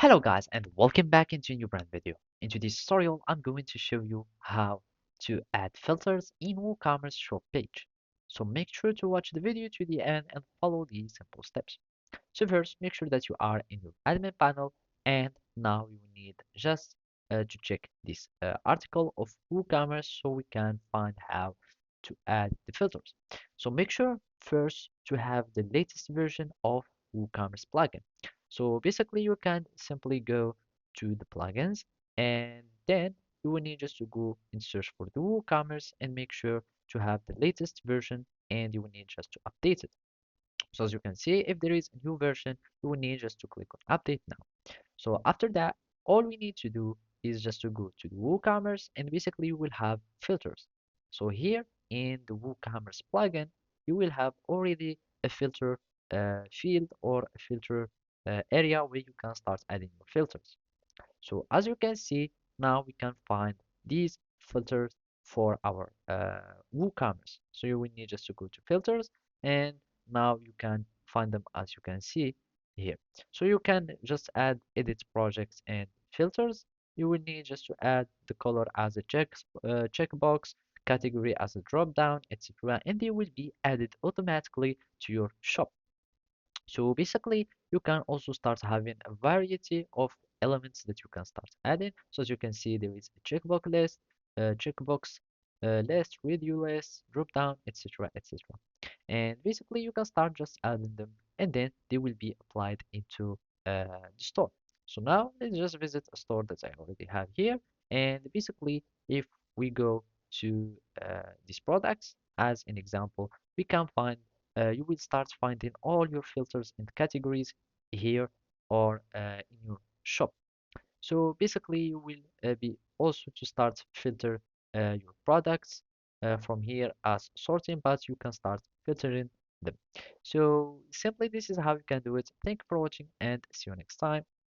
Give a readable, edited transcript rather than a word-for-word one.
Hello guys and welcome back into a new brand video. In today's tutorial, I'm going to show you how to add filters in WooCommerce shop page. So make sure to watch the video to the end and follow these simple steps. So first, make sure that you are in your admin panel and now you need just to check this article of WooCommerce so we can find how to add the filters. So make sure first to have the latest version of WooCommerce plugin. So basically you can simply go to the plugins and then you will need just to go and search for the WooCommerce and make sure to have the latest version and you will need just to update it. So as you can see, if there is a new version, you will need just to click on update now. So after that, all we need to do is just to go to the WooCommerce and basically you will have filters. So here in the WooCommerce plugin, you will have already a filter field or a filter area where you can start adding your filters. So as you can see, now we can find these filters for our WooCommerce. So you will need just to go to filters and now you can find them as you can see here. So you can just add edit projects and filters. You will need just to add the color as a checkbox, category as a drop down, etc. And they will be added automatically to your shop. So basically, you can also start having a variety of elements that you can start adding. So as you can see, there is a checkbox list, review list, drop down, etc., etc. And basically, you can start just adding them, and then they will be applied into the store. So now let's just visit a store that I already have here, and basically, if we go to these products as an example, we can find you will start finding all your filters and categories here or in your shop. So basically, you will be also to start filter your products from here as sorting, but you can start filtering them. So simply, this is how you can do it. Thank you for watching and see you next time.